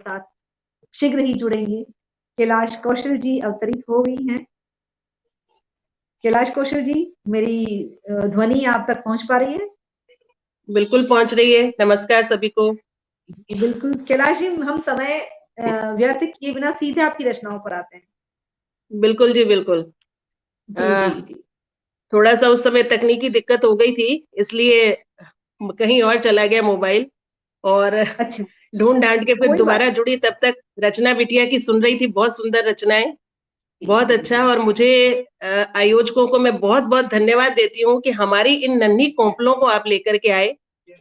साथ शीघ्र ही जुड़ेंगे। कैलाश कौशल जी अवतरित हो गई हैं। कैलाश कौशल जी, मेरी ध्वनि आप तक पहुंच पा रही है? बिल्कुल पहुंच रही है। नमस्कार सभी को। जी बिल्कुल। कैलाश जी, हम समय व्यर्थ किए बिना सीधे आपकी रचनाओं पर आते हैं। बिल्कुल जी, बिल्कुल। जी जी जी। थोड़ा सा उस समय तकनीकी दिक्कत हो गई थी, इसलिए कहीं और चला गया मोबाइल, और अच्छा, ढूंढ ढांड के फिर कोई बात दोबारा जुड़ी। तब तक रचना बिटिया की सुन रही थी। बहुत सुंदर रचनाएं, नहीं। बहुत जी अच्छा। जी और मुझे आयोजकों को मैं बहुत बहुत धन्यवाद देती हूँ कि हमारी इन नन्ही कोंपलों को आप लेकर के आए।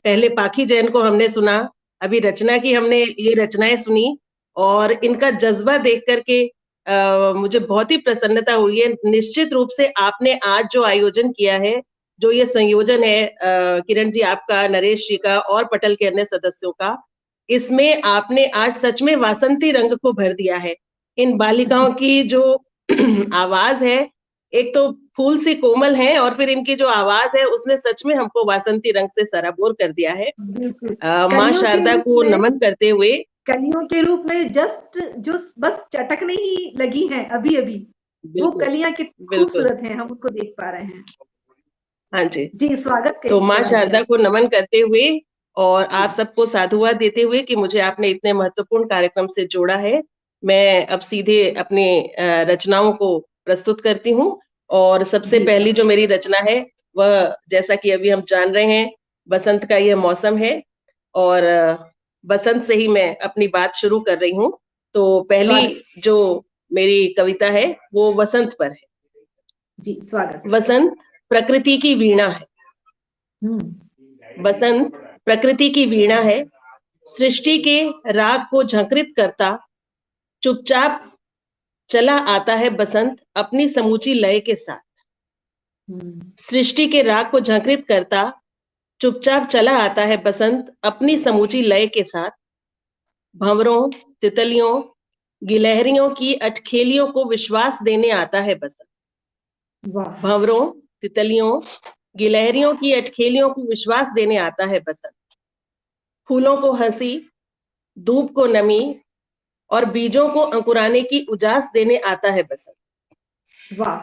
पहले पाखी जैन को हमने सुना, अभी रचना की हमने ये रचनाएं सुनी, और इनका जज्बा देख करके मुझे बहुत ही प्रसन्नता हुई है। निश्चित रूप से आपने आज जो आयोजन किया है, जो ये संयोजन है किरण जी आपका, नरेश जी का और पटल के अन्य सदस्यों का, इसमें आपने आज सच में वासंती रंग को भर दिया है। इन बालिकाओं की जो आवाज है, एक तो फूल सी कोमल है, और फिर इनकी जो आवाज है उसने सच में हमको वासंती रंग से सराबोर कर दिया है। बिल्कुल। माँ कलियों के शारदा रूप को में नमन करते हुए, कलियों के रूप में जस्ट जो बस चटकने ही लगी हैं अभी अभी, वो बिल्कुल कलियां कितनी बिल्कुल, खूबसूरत हैं, हम उनको देख पा रहे हैं। हाँ जी। जी, स्वागत तो करिए माँ कैलाश जी शारदा आप। को नमन करते हुए और जी आप सबको साधुवाद देते हुए कि मुझे आपने इतने महत्वपूर्ण कार्यक्रम से जोड़ा है, मैं अब सीधे अपने रचनाओं को प्रस्तुत करती हूँ। और सबसे जी पहली जो स्वागत। मेरी रचना है, वह जैसा कि अभी हम जान रहे हैं, बसंत का यह मौसम है, और बसंत से ही मैं अपनी बात शुरू कर रही हूँ। तो पहली स्वागत। जो मेरी कविता है वो वसंत पर है। जी स्वागत। वसंत प्रकृति की वीणा है। बसंत प्रकृति की वीणा है, सृष्टि के राग को झंकृत करता, चुपचाप चला आता है बसंत अपनी समूची लय के साथ। सृष्टि के राग को झंकृत करता, चुपचाप चला आता है बसंत अपनी समूची लय के साथ। भंवरों, तितलियों, गिलहरियों की अटखेलियों को विश्वास देने आता है बसंत। वाह। भंवरों, तितलियों, गिलहरियों की अटखेलियों को विश्वास देने आता है बसंत। फूलों को हंसी, धूप को नमी, और बीजों को अंकुराने की उजास देने आता है बसंत। वाह।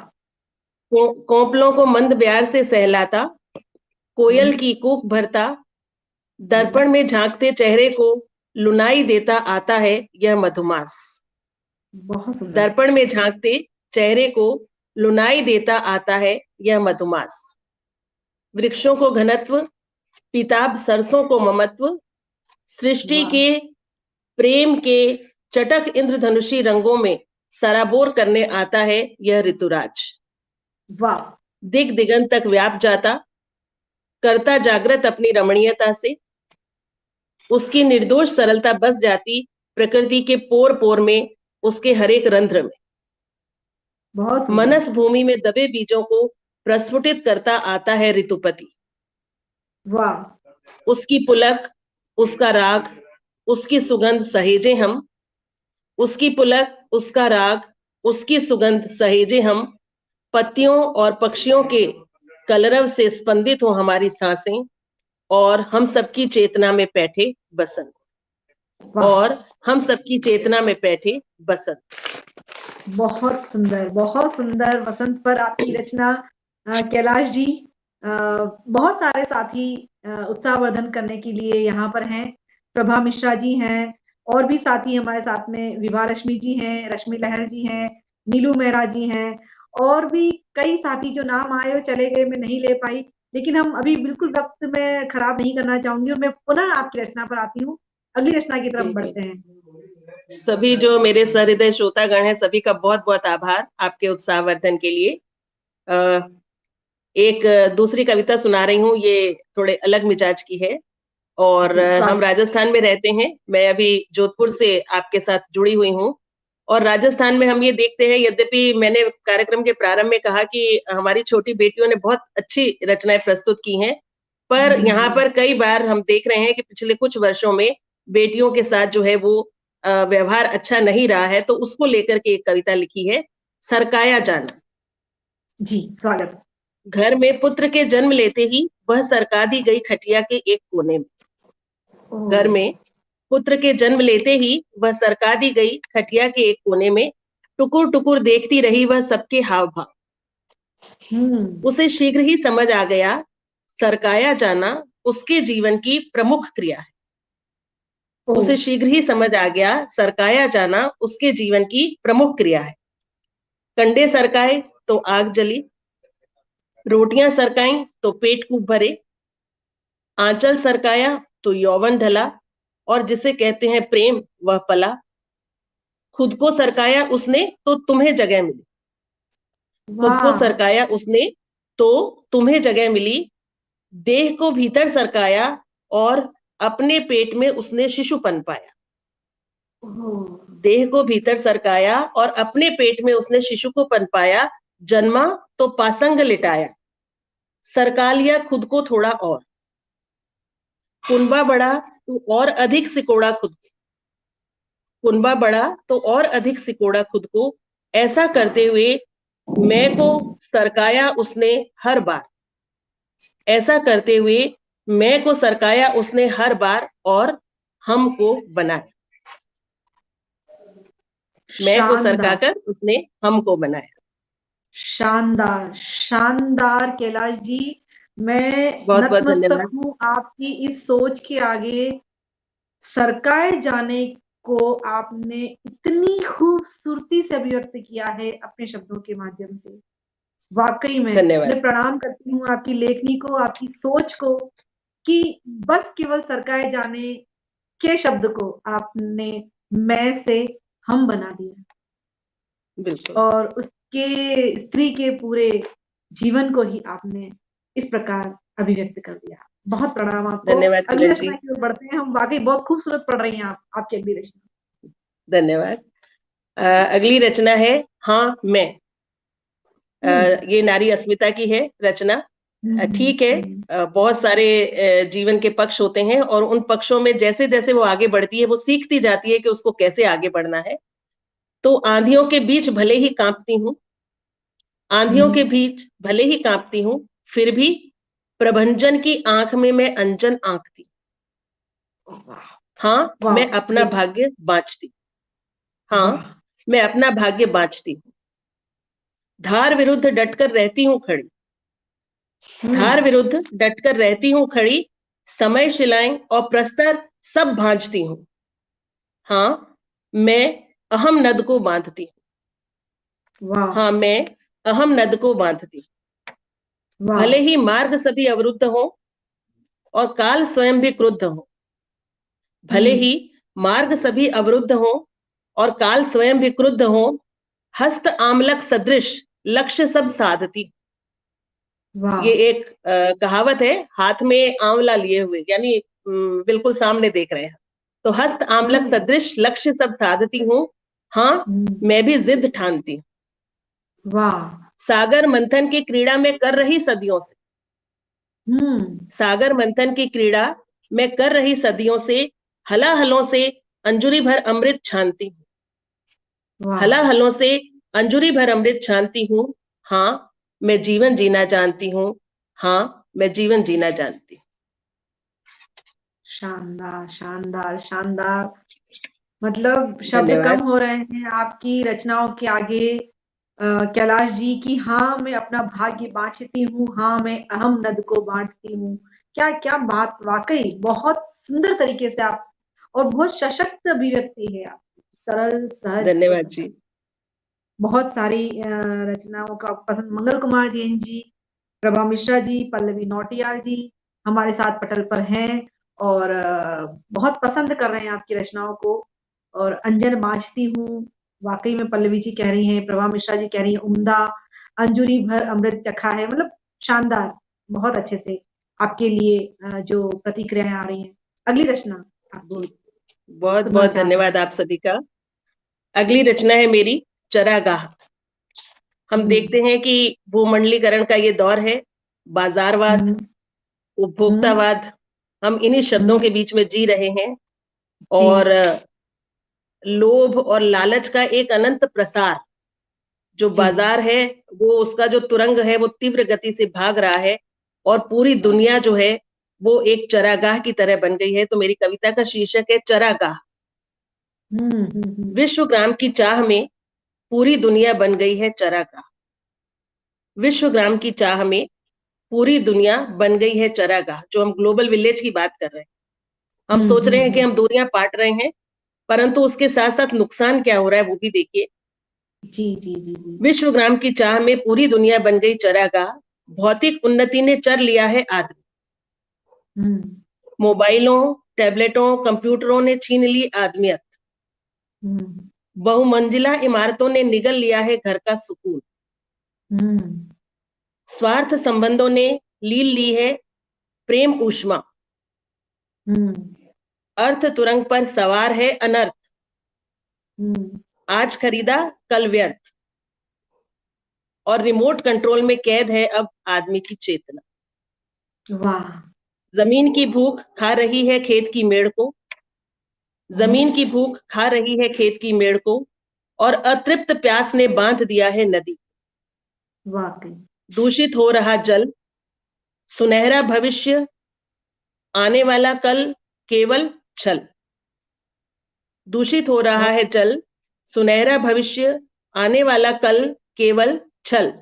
कोपलों को मंद प्यार से सहलाता, कोयल की कूक भरता, दर्पण में झांकते चेहरे को लुनाई देता आता है यह मधुमास। बहुत सुंदर। दर्पण में झांकते चेहरे को लुनाई देता आता है यह मधुमास। वृक्षों को घनत्व, पीताभ सरसों को ममत्व, सृष्टि वाह। के प्रेम के चटक इंद्रधनुषी रंगों में सराबोर करने आता है यह ऋतुराज। वाह। दिग दिगंत तक व्याप जाता, करता जागृत अपनी रमणीयता से, उसकी निर्दोष सरलता बस जाती प्रकृति के पोर पोर में, उसके हर एक रंध्र में। बहुत सुंदर। मनस भूमि में दबे बीजों को प्रस्फुटित करता आता है ऋतुपति। वाह। उसकी पुलक, उसका राग, उसकी सुगंध सहेजे हम। उसकी पुलक, उसका राग, उसकी सुगंध सहेजे हम। पत्तियों और पक्षियों के कलरव से स्पंदित हो हमारी सांसें, और हम सबकी चेतना में बैठे बसंत। वाह। और हम सबकी चेतना में बैठे बसंत। बहुत सुंदर, बहुत सुंदर। वसंत पर आपकी रचना। कैलाश जी, बहुत सारे साथी उत्साहवर्धन करने के लिए यहाँ पर हैं। प्रभा मिश्रा जी हैं, और भी साथी हमारे साथ में विभा रश्मि जी हैं, रश्मि लहर जी हैं, नीलू मेहरा जी हैं, और भी कई साथी जो नाम आए और चले गए, मैं नहीं ले पाई। लेकिन हम अभी बिल्कुल वक्त में खराब नहीं करना चाहूंगी, और मैं पुनः आपकी रचना पर आती हूँ। अगली रचना की तरफ बिल्कुल। बढ़ते हैं। सभी जो मेरे सहृदय श्रोतागण हैं, सभी का बहुत बहुत आभार आपके उत्साहवर्धन के लिए। एक दूसरी कविता सुना रही हूँ, ये थोड़े अलग मिजाज की है, और जी हम स्वागत। राजस्थान में रहते हैं। मैं अभी जोधपुर से आपके साथ जुड़ी हुई हूँ, और राजस्थान में हम ये देखते हैं, यद्यपि मैंने कार्यक्रम के प्रारंभ में कहा कि हमारी छोटी बेटियों ने बहुत अच्छी रचनाएं प्रस्तुत की हैं, पर यहाँ पर कई बार हम देख रहे हैं कि पिछले कुछ वर्षों में बेटियों के साथ जो है वो व्यवहार अच्छा नहीं रहा है। तो उसको लेकर के एक कविता लिखी है, सरकाया जाना। जी स्वागत। घर में पुत्र के जन्म लेते ही वह सरका दी गई खटिया के एक कोने में। घर में पुत्र के जन्म लेते ही वह सरका दी गई खटिया के एक कोने में, टुकुर टुकुर देखती रही वह सबके हाव भाव। उसे शीघ्र ही समझ आ गया, सरकाया जाना उसके जीवन की प्रमुख क्रिया है। उसे शीघ्र ही समझ आ गया, सरकाया जाना उसके जीवन की प्रमुख क्रिया है। कंडे सरकाए तो आग जली, रोटियां सरकाई तो पेट खूब भरे, आंचल सरकाया तो यौवन ढला, और जिसे कहते हैं प्रेम वह पला। खुद को सरकाया उसने तो तुम्हें जगह मिली, खुद को सरकाया उसने तो तुम्हें जगह मिली। देह को भीतर सरकाया और अपने पेट में उसने शिशुपन पाया। देह को भीतर सरकाया और अपने पेट में उसने शिशु को पन पाया। जन्मा तो पासंग लिटाया, सरका लिया खुद को थोड़ा और। कुनबा बढ़ा तो और अधिक सिकोड़ा खुद को, कुनबा बढ़ा तो और अधिक सिकोड़ा खुद को। ऐसा करते हुए मैं को सरकाया उसने हर बार, ऐसा करते हुए मैं को सरकाया उसने हर बार और हमको बनाया। मैं को सरकाकर उसने हमको बनाया। शानदार, शानदार कैलाश जी, मैं बहुत बहुत नतमस्तक धन्यवाद। हूँ आपकी इस सोच के आगे। सरकाए जाने को आपने इतनी खूबसूरती से अभिव्यक्त किया है अपने शब्दों के माध्यम से। वाकई में मैं प्रणाम करती हूँ आपकी लेखनी को, आपकी सोच को, कि बस केवल सरकाए जाने के शब्द को आपने मैं से हम बना दिया, बिल्कुल, और उसके स्त्री के पूरे जीवन को ही आपने इस प्रकार अभिव्यक्त कर दिया। बहुत प्रणाम आपको। धन्यवाद। अगली रचना की ओर बढ़ते हैं हम। वाकई बहुत खूबसूरत पढ़ रही हैं आप, आपकी अगली रचना। धन्यवाद। अगली रचना है हाँ मैं। ये नारी अस्मिता की है रचना। ठीक है, बहुत सारे जीवन के पक्ष होते हैं और उन पक्षों में जैसे जैसे वो आगे बढ़ती है वो सीखती जाती है कि उसको कैसे आगे बढ़ना है। तो आंधियों के बीच भले ही कांपती हूँ, आंधियों के बीच भले ही कांपती हूँ, फिर भी प्रभंजन की आंख में मैं अंजन आंकती। हाँ मैं अपना भाग्य बांचती, हाँ मैं अपना भाग्य बांचती हूँ। धार विरुद्ध डटकर रहती हूँ खड़ी, धार विरुद्ध डटकर रहती हूँ खड़ी, समय शिलाएं और प्रस्तर सब भांजती हूँ। हाँ मैं अहम नद को बांधती हूँ, हाँ मैं अहम नद को बांधती हूँ। भले ही मार्ग सभी अवरुद्ध हो और काल स्वयं भी क्रुद्ध हो, भले ही मार्ग सभी अवरुद्ध हो और काल स्वयं भी क्रुद्ध हो, हस्त आमलक सदृश लक्ष्य सब साधती। ये एक कहावत है, हाथ में आंवला लिए हुए, यानी बिल्कुल सामने देख रहे हैं। तो हस्त आमलक सदृश लक्ष्य सब साधती हूँ, हाँ मैं भी जिद ठानती हूँ। सागर मंथन की क्रीड़ा में कर रही सदियों से, सागर मंथन की क्रीड़ा में कर रही सदियों से, हलाहलों से अंजुरी भर अमृत छानती हूँ, हलाहलों से अंजुरी भर अमृत छानती हूँ। हाँ मैं जीवन जीना जानती हूँ, हाँ मैं जीवन जीना जानती हूँ। शानदार, शानदार, शानदार। मतलब शब्द कम हो रहे हैं आपकी रचनाओं के आगे कैलाश जी की। हाँ मैं अपना भाग्य बांचती हूँ, हाँ मैं अहम नद को बांटती हूँ। क्या क्या बात, वाकई बहुत सुंदर तरीके से आप, और बहुत सशक्त अभिव्यक्ति है आप, सरल सहज। धन्यवाद जी। बहुत सारी रचनाओं का पसंद मंगल कुमार जैन जी, प्रभा मिश्रा जी, पल्लवी नौटियाल जी हमारे साथ पटल पर हैं और बहुत पसंद कर रहे हैं आपकी रचनाओं को। और अंजन बांचती हूँ, वाकई में पल्लवी जी कह रही हैं, प्रभा मिश्रा जी कह रही हैं उम्दा, अंजुरी भर अमृत चखा है। मतलब शानदार, बहुत अच्छे से आपके लिए जो प्रतिक्रियाएं आ रही हैं। अगली रचना बहुत बहुत धन्यवाद आप सभी का। अगली रचना है मेरी चरागाह। हम देखते हैं कि भूमंडलीकरण का ये दौर है, बाजारवाद, उपभोक्तावाद, हम इन्हीं शब्दों के बीच में जी रहे हैं और लोभ और लालच का एक अनंत प्रसार, जो बाजार है वो उसका जो तुरंग है वो तीव्र गति से भाग रहा है और पूरी दुनिया जो है वो एक चरागाह की तरह बन गई है। तो मेरी कविता का शीर्षक है चरागाह। विश्वग्राम की चाह में पूरी दुनिया बन गई है चरागाह। विश्वग्राम की चाह में पूरी दुनिया बन गई है चरागाह। जो हम ग्लोबल विलेज की बात कर रहे हैं, हम सोच रहे हैं कि हम दूरियां पाट रहे हैं, परंतु उसके साथ साथ नुकसान क्या हो रहा है वो भी देखिए। जी जी जी जी। विश्वग्राम की चाह में पूरी दुनिया बन गई चरागाह। भौतिक उन्नति ने चर लिया है आदमी। मोबाइलों, टैबलेटों, कंप्यूटरों ने छीन ली आदमियत। बहुमंजिला इमारतों ने निगल लिया है घर का सुकून। स्वार्थ संबंधों ने लील ली है प्रेम ऊष्मा। अर्थ तुरंग पर सवार है अनर्थ। आज खरीदा कल व्यर्थ। और रिमोट कंट्रोल में कैद है अब आदमी की चेतना। वाह। जमीन की भूख खा रही है खेत की मेड़ को। जमीन की भूख खा रही है खेत की मेड़ को। और अतृप्त प्यास ने बांध दिया है नदी। वाकई। दूषित हो रहा जल, सुनहरा भविष्य, आने वाला कल केवल छल। दूषित हो रहा है जल, सुनहरा भविष्य, आने वाला कल केवल छल।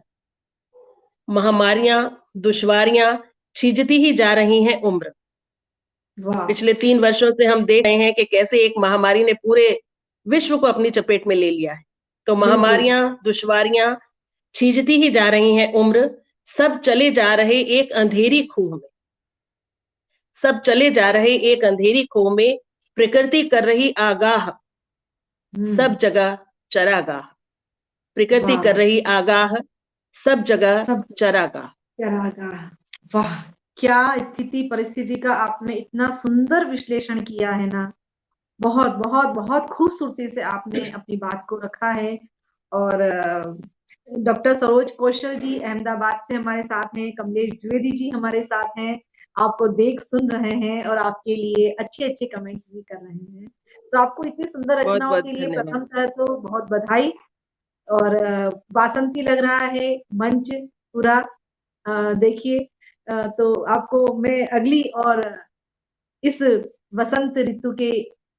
महामारियां, दुश्वारियां छीजती ही जा रही हैं उम्र। पिछले 3 वर्षों से हम देख रहे हैं कि कैसे एक महामारी ने पूरे विश्व को अपनी चपेट में ले लिया है। तो महामारियां, दुश्वारियां छीजती ही जा रही हैं उम्र। सब चले जा रहे एक अंधेरी खूह में। सब चले जा रहे एक अंधेरी खूह में। प्रकृति कर रही आगाह, सब जगह चरागाह। प्रकृति कर रही आगाह, सब जगह चरागाह। चरागाह। वाह, क्या स्थिति परिस्थिति का आपने इतना सुंदर विश्लेषण किया है ना। बहुत बहुत बहुत खूबसूरती से आपने अपनी बात को रखा है। और डॉक्टर सरोज कौशल जी अहमदाबाद से हमारे साथ हैं, कमलेश द्विवेदी जी हमारे साथ हैं, आपको देख सुन रहे हैं और आपके लिए अच्छे अच्छे कमेंट्स भी कर रहे हैं। तो आपको इतनी सुंदर रचनाओं के लिए प्रथमतः तो बहुत बधाई। और वासंती लग रहा है मंच पूरा। देखिए, तो आपको मैं अगली और इस वसंत ऋतु के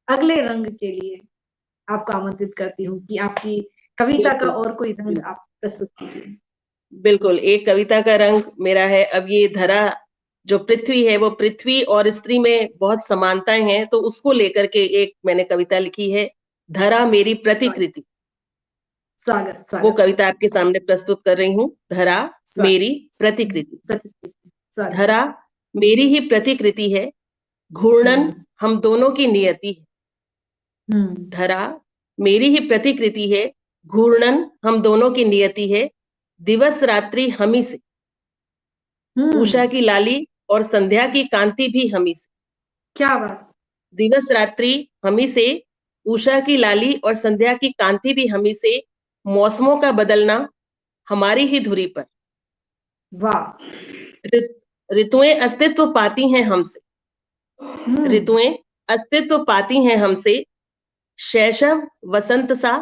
अगले रंग के लिए आपको आमंत्रित करती हूँ कि आपकी कविता का और कोई रंग आप प्रस्तुत कीजिए। बिल्कुल, एक कविता का रंग मेरा है, अब ये धरा जो पृथ्वी है, वो पृथ्वी और स्त्री में बहुत समानताएं हैं, तो उसको लेकर के एक मैंने कविता लिखी है, धरा मेरी प्रतिकृति। स्वागत वो कविता आपके सामने प्रस्तुत कर रही हूँ। धरा मेरी प्रतिकृति। धरा मेरी ही प्रतिकृति है, घूर्णन हम दोनों की नियति है। धरा मेरी ही प्रतिकृति है, घूर्णन हम दोनों की नियति है। दिवस रात्रि हमी से, उषा की लाली और संध्या की कांति भी हमी से। क्या बात। दिवस रात्रि हमी से, उषा की लाली और संध्या की कांति भी हमी से। मौसमों का बदलना हमारी ही धुरी पर। वाह। ऋतुएं अस्तित्व पाती हैं हमसे। ऋतुएं अस्तित्व पाती हैं हमसे। शैशव वसंत सा,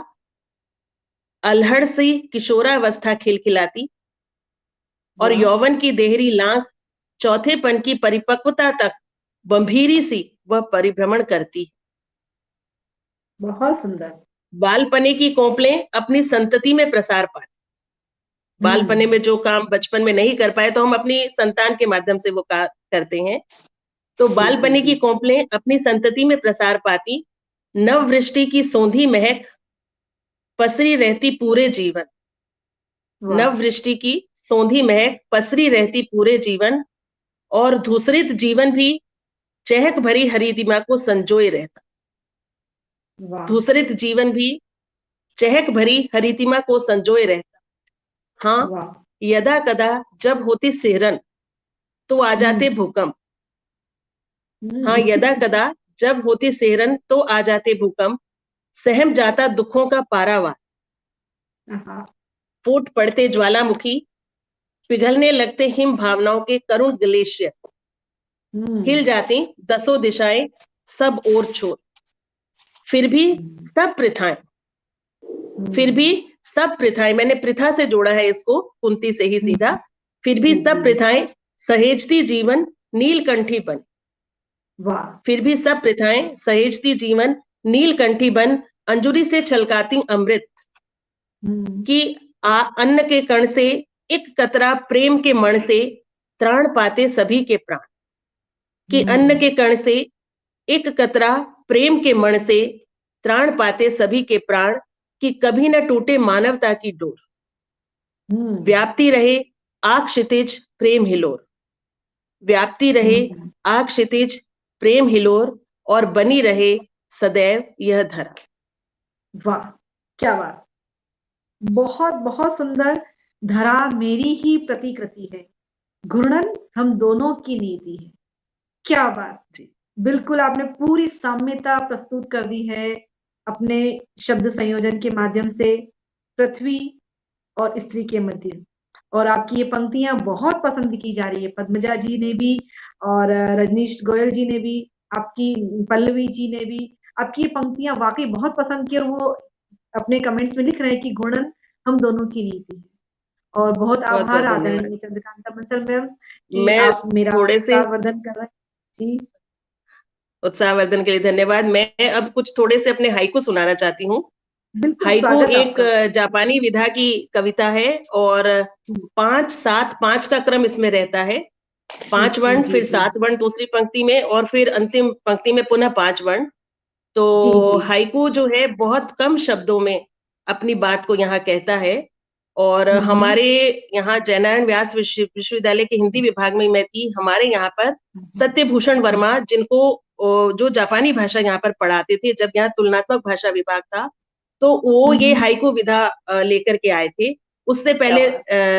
अल्हड़ सी किशोरावस्था खिलखिलाती। और यौवन की देहरी लांघ चौथेपन की परिपक्वता तक बंभीरी सी वह परिभ्रमण करती। बहुत सुंदर। बालपने की कोपलें अपनी संतति में प्रसार पाती। बालपने में जो काम बचपन में नहीं कर पाए, तो हम अपनी संतान के माध्यम से वो करते हैं। तो बालपने की कोपलें अपनी संतति में प्रसार पाती। नववृष्टि की सौंधी महक पसरी रहती पूरे जीवन। नववृष्टि की सौंधी महक पसरी रहती पूरे जीवन। और धूसरित जीवन भी चहक भरी हरितिमा को संजोए रहता। धूसरित जीवन भी चहक भरी हरितिमा को संजोए रहता। हाँ, यदा कदा जब होती सिहरन तो आ जाते भूकंप। हाँ, यदा कदा जब होती सिहरन तो आ जाते भूकंप। सहम जाता दुखों का पारावार। फूट पड़ते ज्वालामुखी, पिघलने लगते हिम भावनाओं के करुण ग्लेशियर। हिल जाती 10 दिशाएं सब ओर छोर। फिर भी सब प्रथाएं, फिर भी सब प्रथाएं, मैंने प्रथा से जोड़ा है इसको, कुंती से ही सीधा। फिर भी सब प्रथाएं सहेजती जीवन नीलकंठी बन, वाह। फिर भी सब प्रथाएं सहेजती जीवन, नीलकंठी बन, अंजुरी से छलकाती अमृत कि अन्न के कण से एक कतरा प्रेम के मण से त्राण पाते सभी के प्राण, कि अन्न के कण से एक कतरा प्रेम के मण से त्राण पाते सभी के प्राण, कि कभी न टूटे मानवता की डोर, व्याप्ति रहे आग क्षितिज प्रेम हिलोर, व्याप्ति रहे आग क्षितिज प्रेम हिलोर, और बनी रहे सदैव यह धरा। वाह, क्या बात, बहुत बहुत सुंदर। धरा मेरी ही प्रतिकृति है, घूर्णन हम दोनों की नीति है। क्या बात जी, बिल्कुल आपने पूरी साम्यता प्रस्तुत कर दी है अपने शब्द संयोजन के माध्यम से, पृथ्वी और स्त्री के मध्य। और आपकी ये पंक्तियां बहुत पसंद की जा रही है, पद्मजा जी ने भी और रजनीश गोयल जी ने भी, आपकी पल्लवी जी ने भी आपकी ये पंक्तियां वाकई बहुत पसंद की, और वो अपने कमेंट्स में लिख रहे हैं कि घूर्णन हम दोनों की नीति है। और बहुत आभार आदरणीय चंद्रकांता बंसल मैम कि आप मेरा उत्साहवर्धन कर रहे हैं जी। उत्साहवर्धन के लिए धन्यवाद। मैं अब कुछ थोड़े से अपने हाइकू सुनाना चाहती हूँ। हाइकू एक जापानी विधा की कविता है, और 5-7-5 का क्रम इसमें रहता है। 5 वर्ण, फिर 7 वर्ण दूसरी पंक्ति में, और फिर अंतिम पंक्ति में पुनः 5 वर्ण। तो हाइकू जो है बहुत कम शब्दों में अपनी बात को यहाँ कहता है। और हमारे यहाँ जयनारायण व्यास विश्वविद्यालय के हिंदी विभाग में मैं थी। हमारे यहाँ पर सत्यभूषण वर्मा, जिनको जो जापानी भाषा यहाँ पर पढ़ाते थे जब यहाँ तुलनात्मक भाषा विभाग था, तो वो ये हाइकू विधा लेकर के आए थे। उससे पहले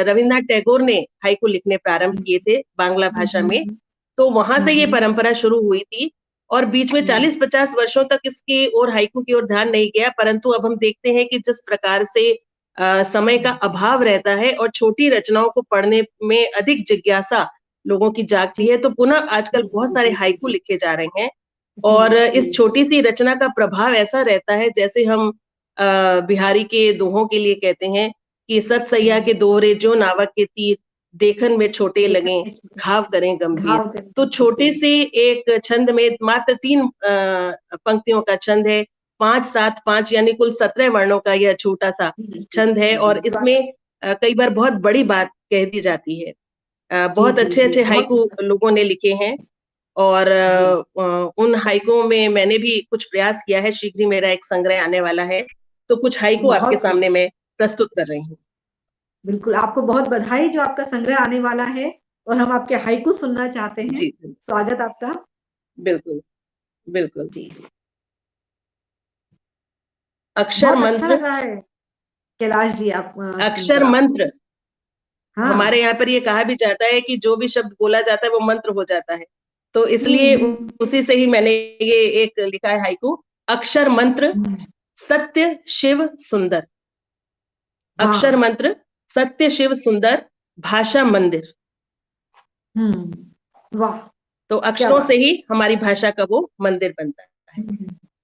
रविन्द्रनाथ टैगोर ने हाइकू लिखने प्रारंभ किए थे बांग्ला भाषा में, तो वहां से ये परंपरा शुरू हुई थी। और बीच में 40-50 वर्षों तक इसकी और हाइकू की ओर ध्यान नहीं गया, परंतु अब हम देखते हैं कि जिस प्रकार से समय का अभाव रहता है और छोटी रचनाओं को पढ़ने में अधिक जिज्ञासा लोगों की जागती है, तो पुनः आजकल बहुत सारे हाइकू लिखे जा रहे हैं। और इस छोटी सी रचना का प्रभाव ऐसा रहता है जैसे हम बिहारी के दोहों के लिए कहते हैं कि सतसैया के दोहरे जो नावक के तीर, देखन में छोटे लगे घाव करें गंभीर। तो छोटे से एक छंद में मात्र 3 पंक्तियों का छंद है, 5-7-5 यानी कुल 17 वर्णों का यह छोटा सा छंद है, और इसमें कई बार बहुत बड़ी बात कह दी जाती है। बहुत अच्छे हाइकू लोगों ने लिखे हैं, और उन हाइकू में मैंने भी कुछ प्रयास किया है। शीघ्र ही मेरा एक संग्रह आने वाला है, तो कुछ हाइकू आपके सामने मैं प्रस्तुत कर रही हूँ। बिल्कुल, आपको बहुत बधाई जो आपका संग्रह आने वाला है, और हम आपके हाइकू सुनना चाहते हैं। जी, स्वागत आपका। बिल्कुल बिल्कुल जी जी। अक्षर मंत्र, अच्छा लग रहा है कैलाश जी आप अक्षर मंत्र। हमारे यहाँ पर ये कहा भी जाता है कि जो भी शब्द बोला जाता है वो मंत्र हो जाता है, तो इसलिए उसी से ही मैंने ये एक लिखा है हाइकू। अक्षर मंत्र सत्य शिव सुंदर, अक्षर मंत्र सत्य शिव सुंदर, भाषा मंदिर। वाह। तो अक्षरों से ही हमारी भाषा का वो मंदिर बनता है।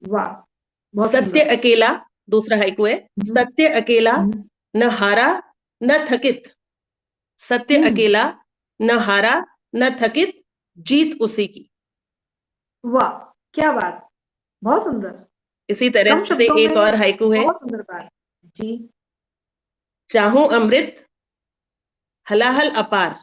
वाह। सत्य अकेला, दूसरा हाइकू है। सत्य अकेला न हारा न थकित, सत्य अकेला न हारा न थकित, जीत उसी की। वाह, क्या बात, बहुत सुंदर। इसी तरह से एक और हाइकू है। बहुत सुंदर बात जी। चाहूं अमृत हलाहल अपार,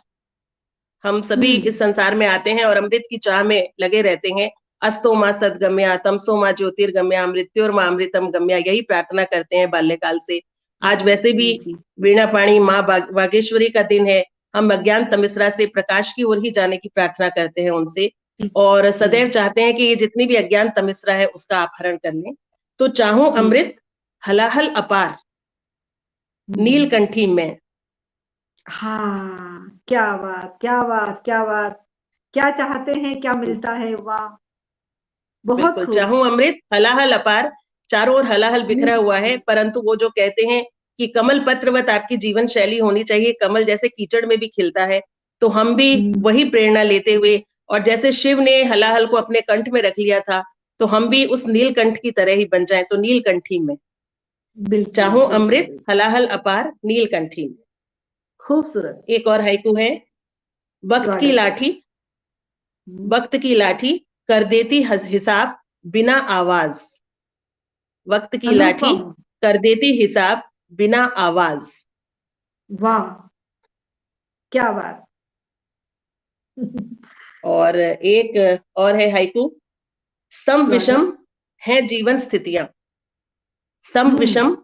हम सभी इस संसार में आते हैं और अमृत की चाह में लगे रहते हैं। अस्तो मां सदगम्या, तमसो मां ज्योतिर्गम्या, मृत्योर्मा अमृतम गम्या, यही प्रार्थना करते हैं बाल्यकाल से। आज वैसे भी वीणा पाणी माँ बागेश्वरी का दिन है, हम अज्ञान तमिश्रा से प्रकाश की ओर ही जाने की प्रार्थना करते हैं उनसे, और सदैव चाहते हैं कि जितनी भी अज्ञान तमिश्रा है उसका अपहरण कर लें। तो चाहूं अमृत हलाहल अपार, नीलकंठी में। हाँ, क्या बात, क्या बात, क्या बात, क्या चाहते हैं क्या मिलता है। वाह, बहुत खूब। चाहूं अमृत हलाहल अपार, चारों ओर हलाहल बिखरा हुआ है, परंतु वो जो कहते हैं कि कमल पत्रवत आपकी जीवन शैली होनी चाहिए, कमल जैसे कीचड़ में भी खिलता है, तो हम भी वही प्रेरणा लेते हुए, और जैसे शिव ने हलाहल को अपने कंठ में रख लिया था, तो हम भी उस नीलकंठ की तरह ही बन जाएं। तो नीलकंठी में, चाहूं अमृत हलाहल अपार, नीलकंठी में। खूबसूरत। एक और हाइकू है। वक्त की लाठी वक्त की लाठी कर देती हिसाब बिना आवाज। वक्त की लाठी अनुपम। कर देती हिसाब बिना आवाज। वाह, क्या बात। और एक और है हाइकू। सम स्वागत। विषम है जीवन स्थितियां। सम हम्म। विषम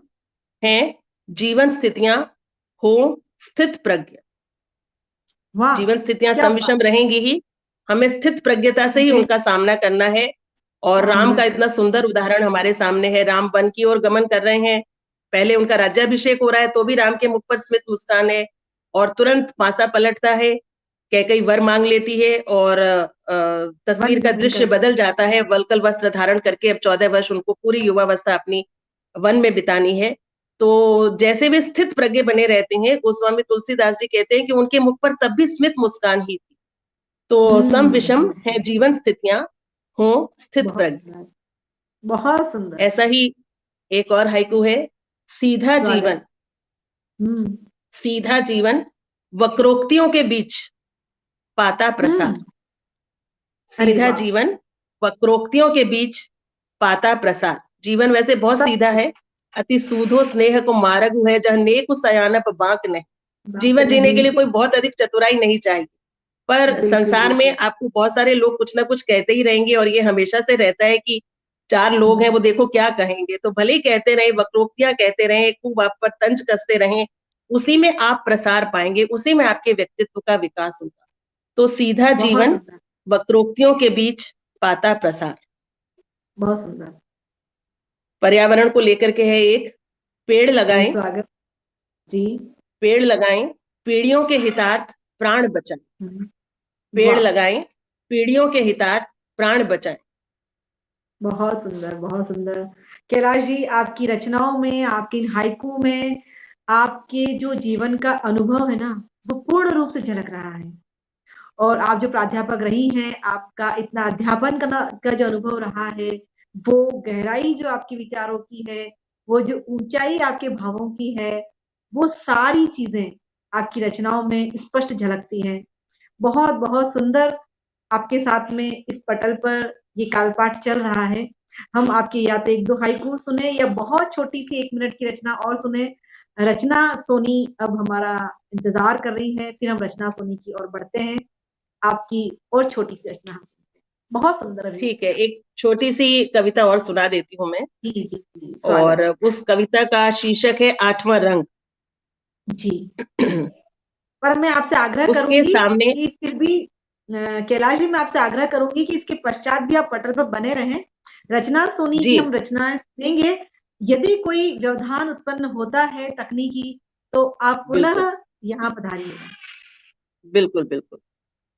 है जीवन स्थितियां, हो स्थित प्रज्ञ। वाह, जीवन स्थितियां क्या सम बात। विषम रहेंगी ही, हमें स्थित प्रज्ञता से ही हमें उनका सामना करना है। और राम सामना का इतना करना। सुंदर उदाहरण हमारे सामने है। राम वन की ओर गमन कर रहे हैं, पहले उनका राज्याभिषेक हो रहा है तो भी राम के मुख पर स्मित मुस्कान है, और तुरंत पासा पलटता है, कैकई वर मांग लेती है, और वन तस्वीर का गमन दृश्य करते। बदल जाता है। वल्कल वस्त्र धारण करके अब 14 वर्ष उनको पूरी युवावस्था अपनी वन में बितानी है। तो जैसे वे स्थित प्रज्ञ बने रहते हैं, गोस्वामी तुलसीदास जी कहते हैं कि उनके मुख पर तब भी स्मित मुस्कान ही थी। तो सम विषम हम्म। है जीवन स्थितियां, हो स्थित बहुत प्रज्ञ। सुंदर, बहुत सुंदर। ऐसा ही एक और हाइकू है। सीधा स्वागत। जीवन, हम्म। सीधा जीवन वक्रोक्तियों के बीच पाता प्रसाद। हम्म। अरे सीधा वाह। जीवन वक्रोक्तियों के बीच पाता प्रसाद। जीवन वैसे बहुत सीधा सत्य। है। अति सूधो स्नेह को मार्ग है, जह नेक सयानप बांक नहीं। बात जीवन जीने नहीं। के लिए कोई बहुत अधिक चतुराई नहीं चाहिए। पर बिल्कुल संसार में बिल्कुल। आपको बहुत सारे लोग कुछ ना कुछ कहते ही रहेंगे, और ये हमेशा से रहता है कि चार लोग हैं, हम्म। वो देखो क्या कहेंगे, तो भले ही कहते रहे, वक्रोक्तियां कहते रहे, खूब आप पर तंज कसते रहे, उसी में आप प्रसार पाएंगे, उसी में आपके व्यक्तित्व का विकास होगा। तो सीधा बहुत जीवन सुंदर। वक्रोक्तियों के बीच पाता प्रसार। बहुत सुंदर। पर्यावरण को लेकर के है एक। पेड़ जी लगाएं, स्वागत। जी। पेड़ लगाएं, पीढ़ियों के हितार्थ प्राण बचाएं। हम्म। पेड़ वाह, लगाएं, पीढ़ियों के हितार्थ प्राण बचाएं। बहुत सुंदर, बहुत सुंदर। कैलाश जी, आपकी रचनाओं में, आपके इन हाइकू में, आपके जो जीवन का अनुभव है ना, वो पूर्ण रूप से झलक रहा है। और आप जो प्राध्यापक रही हैं, आपका इतना अध्यापन का जो अनुभव रहा है, वो गहराई जो आपके विचारों की है, वो जो ऊंचाई आपके भावों की है, वो सारी चीजें आपकी रचनाओं में स्पष्ट झलकती हैं। बहुत बहुत सुंदर। आपके साथ में इस पटल पर ये कालपाठ चल रहा है। हम आपके या तो एक दो हाइकू सुने या बहुत छोटी सी 1 मिनट की रचना और सुने। रचना सोनी अब हमारा इंतजार कर रही है, फिर हम रचना सोनी की ओर बढ़ते हैं। आपकी और छोटी सी रचना हम सुनते हैं। बहुत सुंदर ठीक है, अभिव्यक्ति एक छोटी सी कविता और सुना देती हूँ मैं। आपकी। जी जी, और स्वागत। उस कविता का शीर्षक है आठवां रंग। जी जी। पर मैं आपसे आग्रह उसके करूंगी सामने, कि फिर भी कैलाश जी, मैं आपसे आग्रह करूंगी कि इसके पश्चात भी आप पटल पर बने रहें। रचना सोनी जी की हम रचनाएं सुनेंगे। यदि कोई व्यवधान उत्पन्न होता है तकनीकी, तो आप पुनः बिल्कुल, यहाँ पधारिएगा। बिल्कुल बिल्कुल।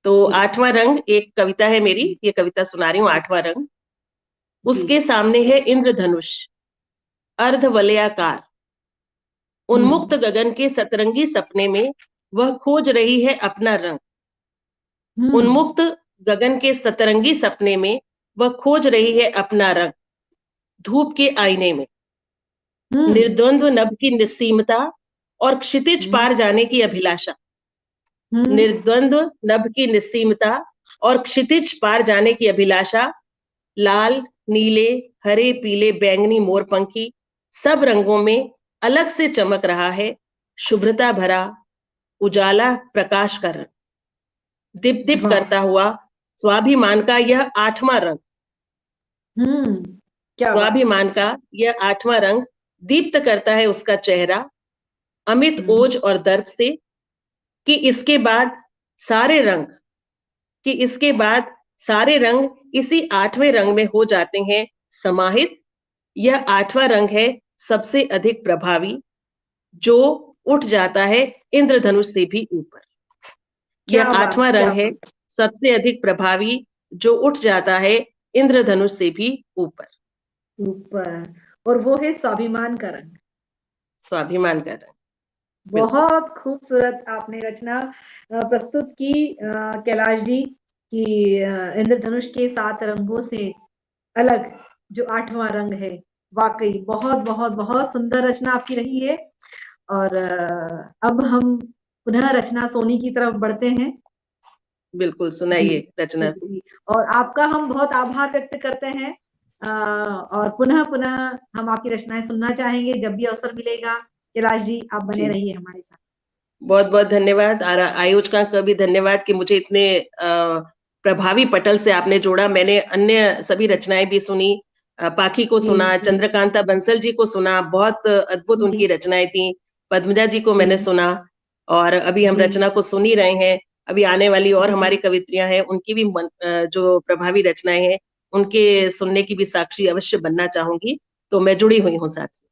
तो जी आठवां रंग एक कविता है मेरी, ये कविता सुना रही हूँ, जी आठवां रंग। जी। उसके सामने है इंद्रधनुष अर्ध वलयाकार। उन्मुक्त हम्म। गगन के सतरंगी सपने में वह खोज रही है अपना रंग। हम्म। उन्मुक्त गगन के सतरंगी सपने में वह खोज रही है अपना रंग। धूप के आईने में हम्म। निर्द्वंद्व नभ की निस्सीमता और क्षितिज हम्म। पार जाने की अभिलाषा। हम्म। निर्द्वंद्व नभ की निस्सीमता और क्षितिज पार जाने की अभिलाषा। लाल, नीले, हरे, पीले, बैंगनी, मोरपंखी, सब रंगों में अलग से चमक रहा है शुभ्रता भरा उजाला प्रकाश का रंग। दिप दिप वाह। करता हुआ स्वाभिमान का यह आठवां रंग। हम्म। क्या बात। स्वाभिमान का यह आठवां रंग दीप्त करता है उसका चेहरा अमित हम्म। ओज और दर्प से, कि इसके बाद सारे रंग कि इसके बाद सारे रंग इसी आठवें रंग में हो जाते हैं समाहित। यह आठवां रंग है सबसे अधिक प्रभावी, जो उठ जाता है इंद्रधनुष से भी ऊपर। क्या यह बात, आठवां क्या रंग है बात। सबसे अधिक प्रभावी, जो उठ जाता है इंद्रधनुष से भी ऊपर। ऊपर। और वो है स्वाभिमान का रंग। स्वाभिमान का रंग। बिल्कुल बहुत खूबसूरत आपने रचना प्रस्तुत की कैलाश जी की। इंद्रधनुष के 7 रंगों से अलग जो 8वां रंग है, वाकई बहुत बहुत बहुत सुंदर रचना आपकी रही है। और अब हम पुनः रचना सोनी की तरफ बढ़ते हैं। बिल्कुल जी, सुनाइए रचना। जी। और आपका हम बहुत आभार व्यक्त करते हैं और पुनः-पुनः हम आपकी रचनाएँ सुनना चाहेंगे जब भी अवसर मिलेगा। कैलाश जी, आप बने जी, रहिए हमारे साथ। बहुत-बहुत धन्यवाद और आयोजका का भी धन्यवाद कि मुझे इतने प्रभावी पटल से आपने जोड़ा। मैंने अन्य सभी रचनाएँ भी सुनी। पाखी को जी, सुना, जी, चंद्रकांता बंसल जी को सुना, बहुत अद्भुत जी, उनकी रचनाएँ थी। पद्मजा जी को जी, मैंने सुना और अभी हम जी, रचना को सुन ही रहे हैं। अभी आने वाली और जी। हमारी कवित्रियाँ हैं, उनकी भी जो प्रभावी रचनाएँ हैं, उनके सुनने की भी साक्षी अवश्य बनना चाहूँगी। तो मैं जुड़ी हुई हूँ साथ में।